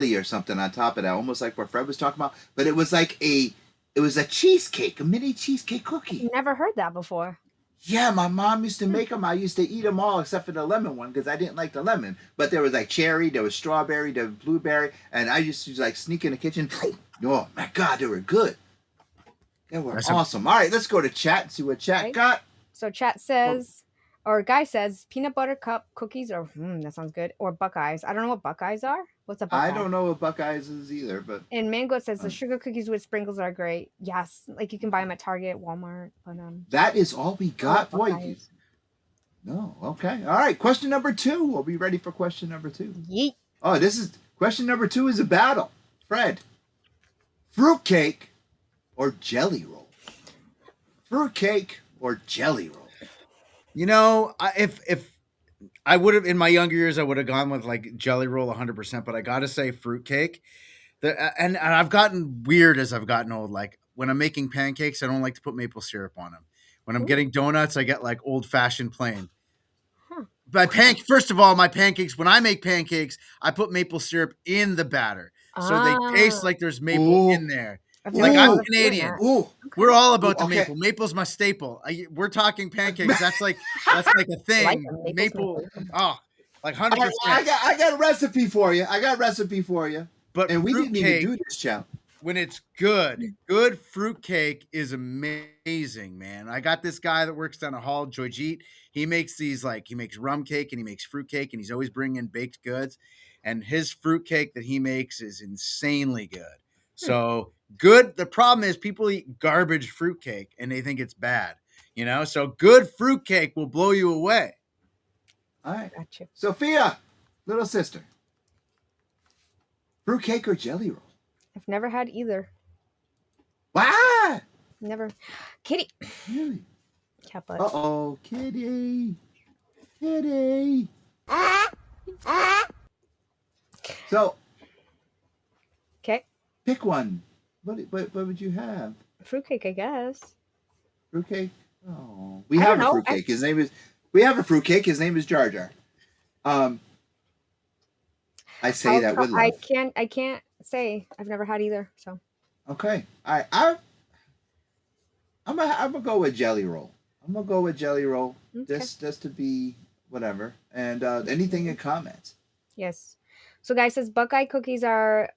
or something on top of that, almost like what Fred was talking about. But it was like it was a cheesecake, a mini cheesecake I've cookie. never heard that before. Yeah, my mom used to Hmm. make them. I used to eat them all except for the lemon one because I didn't like the lemon. But there was like cherry, there was strawberry, there was blueberry, and I used to like sneak in the kitchen. Oh my god, they were good. They were That's a awesome. All right, let's go to chat and see what chat Okay. got. So chat Well, says, or guy says, peanut butter cup cookies, or that sounds good, or Buckeyes. I don't know what Buckeyes are. What's a I Buckeye? don't know what Buckeyes is either, but And Mango says the uh, sugar cookies with sprinkles are great. Yes, like you can buy them at Target, Walmart, but that is all we I don't know got, what boy. Buckeyes. No, okay, all right. Question number two. We'll be ready for question number two. Yeet. Oh, this is question number two is a battle. Fred, fruitcake or jelly roll? Fruitcake or jelly roll? if I would have in my younger years, I would have gone with like Jelly Roll 100%. But I gotta say, fruitcake. And I've gotten weird as I've gotten old. Like when I'm making pancakes, I don't like to put maple syrup on them. When I'm Ooh, getting donuts, I get like old fashioned plain. huh. First of all, my pancakes, when I make pancakes, I put maple syrup in the batter. So they taste Ah, like there's maple Ooh, in there. I've never Like I'm thought ooh, of doing Canadian. that. ooh, We're Okay, all ooh. about the Okay. maple. Maple's my staple. We're talking pancakes. That's like a I like thing. them. Maple's my Maple. favorite. Oh, like All right, well, 100%. I got a recipe for you. I got a recipe for you. But And we didn't even do fruitcake, this, chow. when it's good fruitcake is amazing, man. I got this guy that works down the hall, Joyjeet. He makes he makes rum cake and he makes fruitcake and he's always bringing baked goods. And his fruitcake that he makes is insanely good. Hmm, So good. The problem is people eat garbage fruitcake and they think it's bad, So good fruitcake will blow you away. All right. gotcha. Sophia, little sister, fruitcake or jelly roll? I've never had either. Why? Never. Kitty. Really? Cat butt. Uh-oh, kitty. Kitty. So, Okay. pick one. What would you have? Fruitcake, I guess. Fruitcake? Oh, we I don't have a know. fruitcake. We have a fruitcake. His name is Jar Jar. Um, I say that with I love. can't. I can't say. I've never had either. So Okay. I'm gonna go with jelly roll. I'm gonna go with jelly roll. okay. Just to be whatever. And anything in comments. Yes. So guy says Buckeye cookies are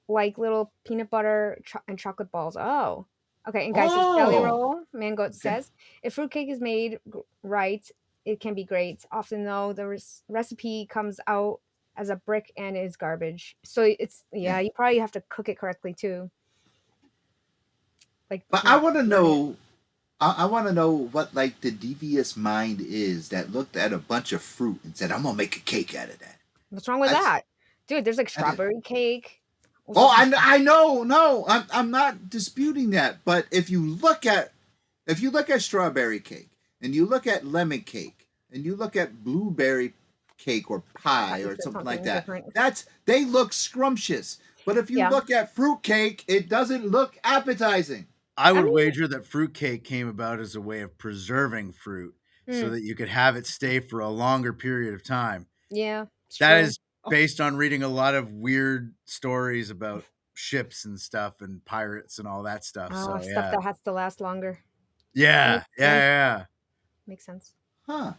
like little peanut butter and chocolate balls. Oh. Okay. And guy says jelly Oh, roll. Mangoat okay. says if fruitcake is made right, it can be great. Often though, the recipe comes out as a brick and is garbage. So it's Yeah. you probably have to cook it correctly too, like But I not want to burn it. know. I want to know what like the devious mind is that looked at a bunch of fruit and said, "I'm gonna make a cake out of that." What's wrong with That's that, dude? There's like I did. strawberry cake. What's Oh, wrong with I know. No, I'm not disputing that. But if you look at strawberry cake and you look at lemon cake and you look at blueberry cake or I thought pie you or said something like something that, different. they look scrumptious. But if you Yeah. look at fruit cake, it doesn't look appetizing. I I would mean, wager that fruitcake came about as a way of preserving fruit so hmm, that you could have it stay for a longer period of time. yeah, it's That true. is based on reading a lot of weird stories about ships and stuff and pirates and all that stuff. Oh, So stuff yeah. that has to last longer. Yeah. Makes Yeah. sense. Yeah. Makes sense. Huh.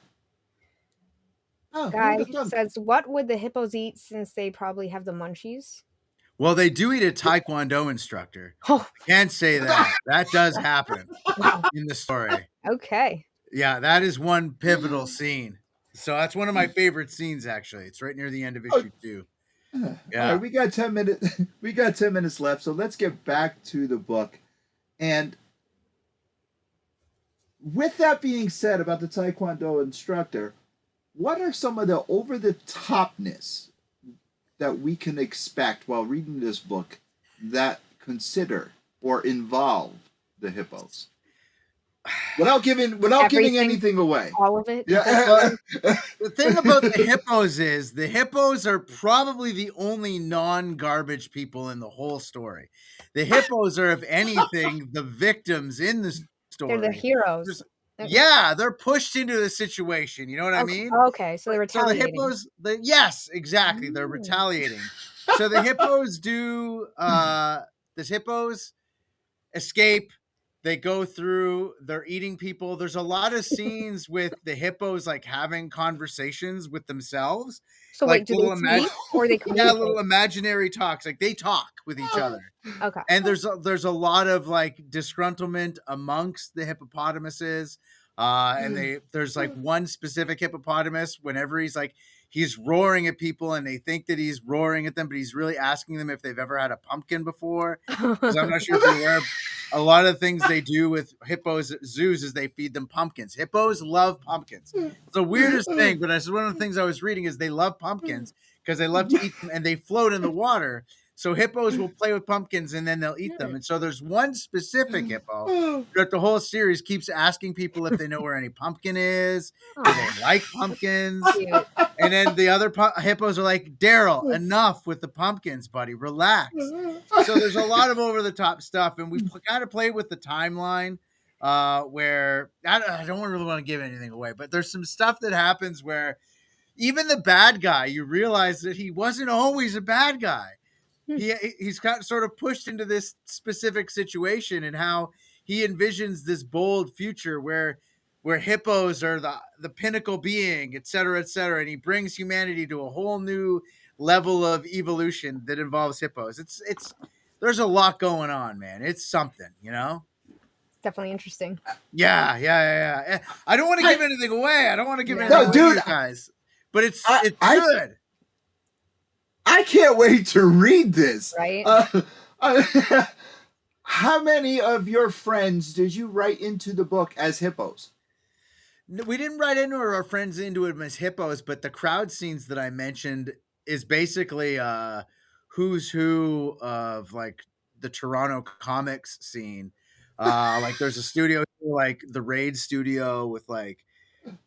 Oh, who would Guy have thunk? says, "What would the hippos eat since they probably have the munchies?" Well, they do eat a Taekwondo instructor. Oh, I can't say that. That does happen wow. in the story. Okay. Yeah, that is one pivotal scene. So that's one of my favorite scenes actually. It's right near the end of Oh, issue 2. all right, Yeah. we got 10 minutes. We got 10 minutes left, so let's get back to the book. And with that being said about the Taekwondo instructor, what are some of the over the topness that we can expect while reading this book that consider or involve the hippos? Without giving Everything, anything away. all of it, the whole Yeah. story. The thing about the hippos is the hippos are probably the only non-garbage people in the whole story. The hippos are, if anything, the victims in the They're the story. heroes. There's, Okay. yeah, they're pushed into the situation. You know what I Okay. mean? Okay. So But they're so the retaliating. hippos, yes, exactly. They're Mm, retaliating. So the hippos do the hippos escape. They go through, they're eating people. There's a lot of scenes with the hippos like having conversations with themselves, So like wait, do they little speak or they yeah, communicate? little imaginary talks. Like they talk with each other. Okay. And there's a lot of like disgruntlement amongst the hippopotamuses. And there's like one specific hippopotamus whenever he's roaring at people and they think that he's roaring at them, but he's really asking them if they've ever had a pumpkin before. Because I'm not sure if you're aware, a lot of things they do with hippos at zoos is they feed them pumpkins. Hippos love pumpkins. It's the weirdest thing, but that's one of the things I was reading is they love pumpkins because they love to eat them and they float in the water. So hippos will play with pumpkins and then they'll eat them. And so there's one specific hippo throughout the whole series keeps asking people if they know where any pumpkin is. Do they Aw, like pumpkins? cute. And then the other hippos are like, Daryl, enough with the pumpkins, buddy. Relax. So there's a lot of over the top stuff, and we kind of play with the timeline where I don't really want to give anything away, but there's some stuff that happens where even the bad guy, you realize that he wasn't always a bad guy. He's got sort of pushed into this specific situation and how he envisions this bold future where hippos are the pinnacle being, et cetera, and he brings humanity to a whole new level of evolution that involves hippos. It's there's a lot going on, man. It's something, you know. It's definitely interesting. Yeah. I don't want to give anything away. I don't want to give Yeah. anything No, away to dude, you guys, but it's I good. I can't wait to read this. Right? How many of your friends did you write into the book as hippos? No, we didn't write into our friends into it as hippos, but the crowd scenes that I mentioned is basically who's who of like the Toronto comics scene. Like there's a studio like the Raid studio with like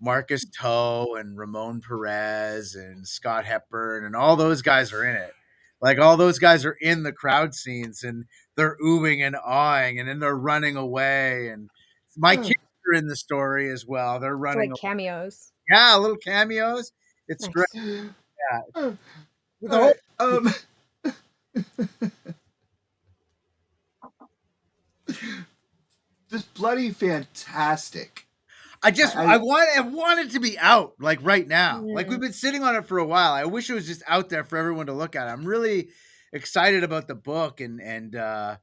Marcus Toe and Ramon Perez and Scott Hepburn and all those guys are in it. Like all those guys are in the crowd scenes and they're oohing and awing and then they're running away and my kids are in the story as well. They're So running like away. cameos. Yeah, little cameos. It's great. Nice. Yeah. All The whole right. Just bloody fantastic. I want it to be out like right now. Like Yeah. we've been sitting on it for a while. I wish it was just out there for everyone to look at. I'm really excited about the book and I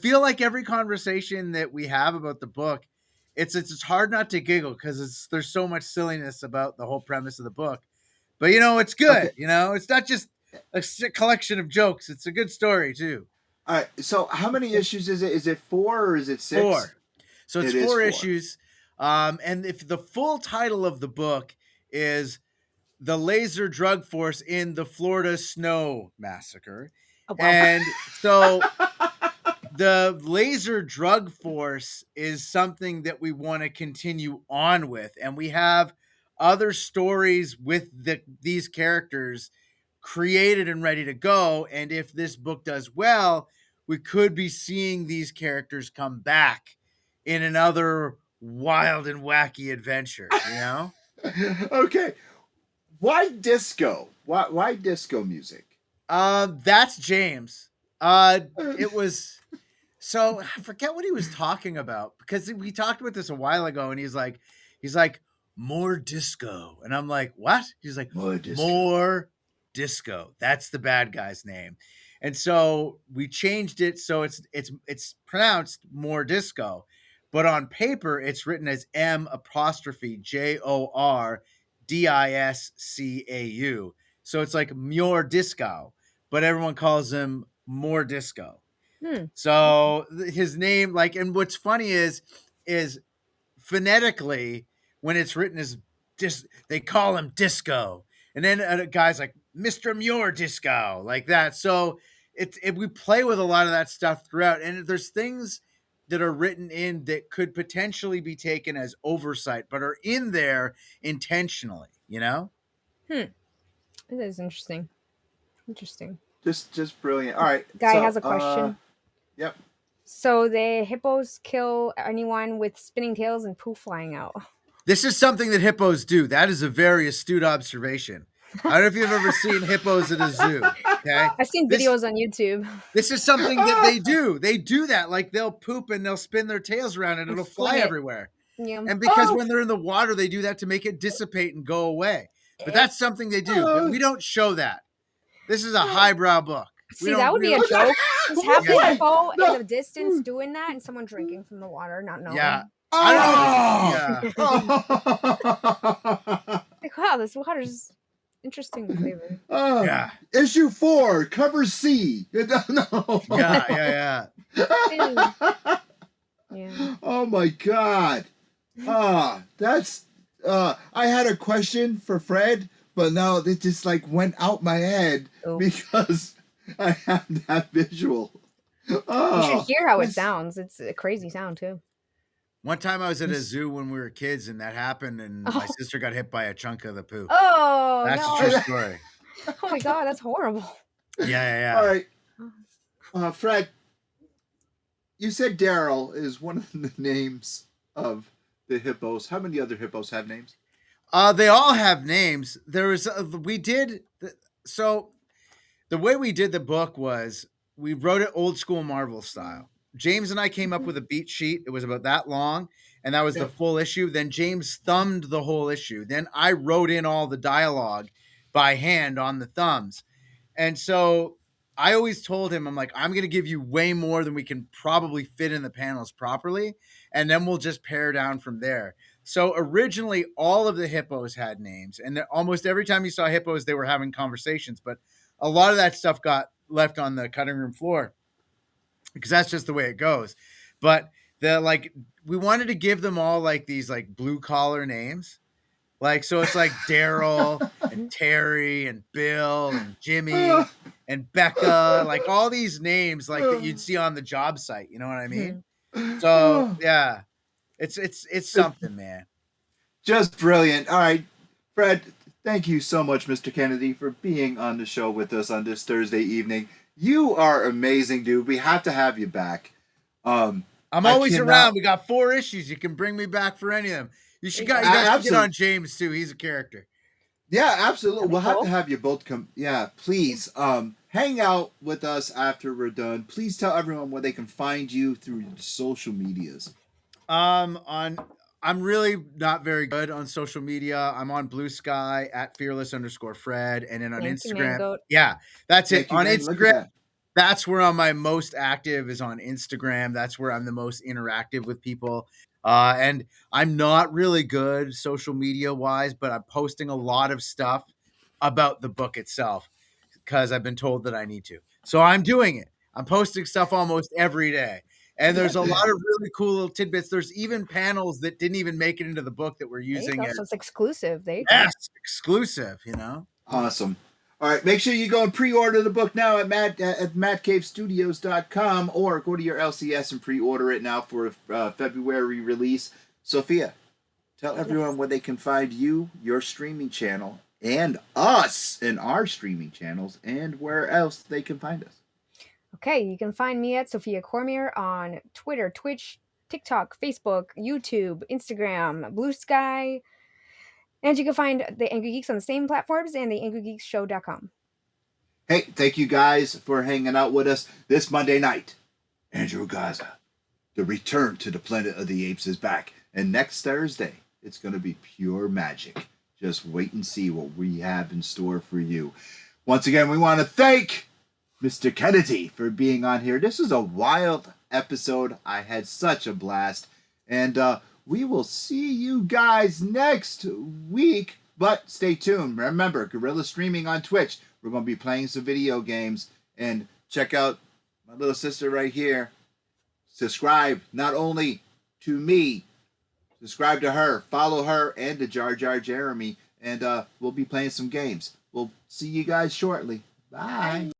feel like every conversation that we have about the book, it's hard not to giggle because there's so much silliness about the whole premise of the book. But you know, it's Okay. good. You know, it's not just a collection of jokes. It's a good story too. All right. So, how many issues is it? Is it 4 or is it 6? 4. So it's It is 4 4. issues. And if the full title of the book is The Laser Drug Force in the Florida Snow Massacre. Oh, wow. And so the laser drug force is something that we want to continue on with. And we have other stories with these characters created and ready to go. And if this book does well, we could be seeing these characters come back in another wild and wacky adventure, you know? Okay. Why disco? Why disco music? That's James. It was so I forget what he was talking about because we talked about this a while ago, and he's like more disco, and I'm like, what? He's like More disco. more disco. That's the bad guy's name, and so we changed it so it's pronounced more disco, but on paper it's written as M'Discau. So it's like Muir Disco, but everyone calls him More Disco. Hmm. So his name, like, and what's funny is phonetically when it's written as they call him Disco, and then a guy's like Mr. Muir Disco, like that. So we play with a lot of that stuff throughout, and there's things that are written in that could potentially be taken as oversight, but are in there intentionally, you know? It is interesting. Interesting. Just brilliant. All right. Guy So, has a question. Yep. So the hippos kill anyone with spinning tails and poo flying out. This is something that hippos do. That is a very astute observation. I don't know if you've ever seen hippos at a zoo. Okay. I've seen This videos on YouTube. this is something that they do. They do that. Like they'll poop and they'll spin their tails around and And it'll fling fly it. everywhere. Yeah. And because when they're in the water, they do that to make it dissipate and go away. But that's something they do. But we don't show that. This is a highbrow book. See, that would be a Okay. joke. Just have the Yeah. hippo in No. the distance doing that and someone drinking from the water, not knowing. Yeah. I don't know. Yeah. Like, wow, this water's interesting flavor. Yeah. Issue 4, cover C. No. Yeah. Yeah. Oh my God. That's I had a question for Fred, but now it just like went out my head Oops. because I have that visual. You Oh, should hear how it that's- sounds. It's a crazy sound too. One time I was at a zoo when we were kids and that happened and my Oh. sister got hit by a chunk of the poop. Oh That's no. a true story. Oh my God, that's horrible. Yeah. All right. Fred, you said D.A.R.E is one of the names of the hippos. How many other hippos have names? They all have names. There was so the way we did the book was we wrote it old school Marvel style. James and I came up with a beat sheet. It was about that long, and that was the full issue. Then James thumbed the whole issue. Then I wrote in all the dialogue by hand on the thumbs. And so I always told him, I'm like, I'm going to give you way more than we can probably fit in the panels properly. And then we'll just pare down from there. So originally, all of the hippos had names. And almost every time you saw hippos, they were having conversations. But a lot of that stuff got left on the cutting room floor because that's just the way it goes. But we wanted to give them all like these like blue collar names. Like, so it's like Daryl and Terry and Bill and Jimmy and Becca, like all these names like that you'd see on the job site. You know what I mean? So yeah, it's something, man. Just brilliant. All right, Fred, thank you so much, Mr. Kennedy, for being on the show with us on this Thursday evening. You are amazing, dude. We have to have you back. I'm I always cannot- around. We got 4 issues. You can bring me back for any of them. You guys should get Absolutely. on James too. He's a character. Yeah, absolutely. That'd be We'll have cool. to have you both come. Yeah, please. Hang out with us after we're done. Please tell everyone where they can find you through social medias. I'm really not very good on social media. I'm on Blue Sky at fearless_Fred, and then on Thank you, Instagram. Mangoat. Yeah, that's Thank it. you, On man. Look at Instagram, that. that's where I'm my most active is on Instagram. That's where I'm the most interactive with people. And I'm not really good social media wise, but I'm posting a lot of stuff about the book itself because I've been told that I need to. So I'm doing it. I'm posting stuff almost every day. And there's a lot of really cool little tidbits. There's even panels that didn't even make it into the book that we're There you using go. as So it's exclusive. There you go. exclusive, you know? Awesome. All right, make sure you go and pre-order the book now at matcavestudios.com or go to your LCS and pre-order it now for a February release. Sophia, tell everyone where they can find you, your streaming channel, and us in our streaming channels, and where else they can find us. Okay, you can find me at Sophia Cormier on Twitter, Twitch, TikTok, Facebook, YouTube, Instagram, Blue Sky. And you can find the Angry Geeks on the same platforms and the angrygeekshow.com. Hey, thank you guys for hanging out with us this Monday night. Andrew Gaza, the Return to the Planet of the Apes is back. And next Thursday, it's going to be pure magic. Just wait and see what we have in store for you. Once again, we want to thank Mr. Kennedy for being on here. This is a wild episode. I had such a blast. And we will see you guys next week. But stay tuned. Remember, Gorilla Streaming on Twitch. We're going to be playing some video games. And check out my little sister right here. Subscribe not only to me, subscribe to her, follow her, and to Jar Jar Jeremy. And we'll be playing some games. We'll see you guys shortly. Bye.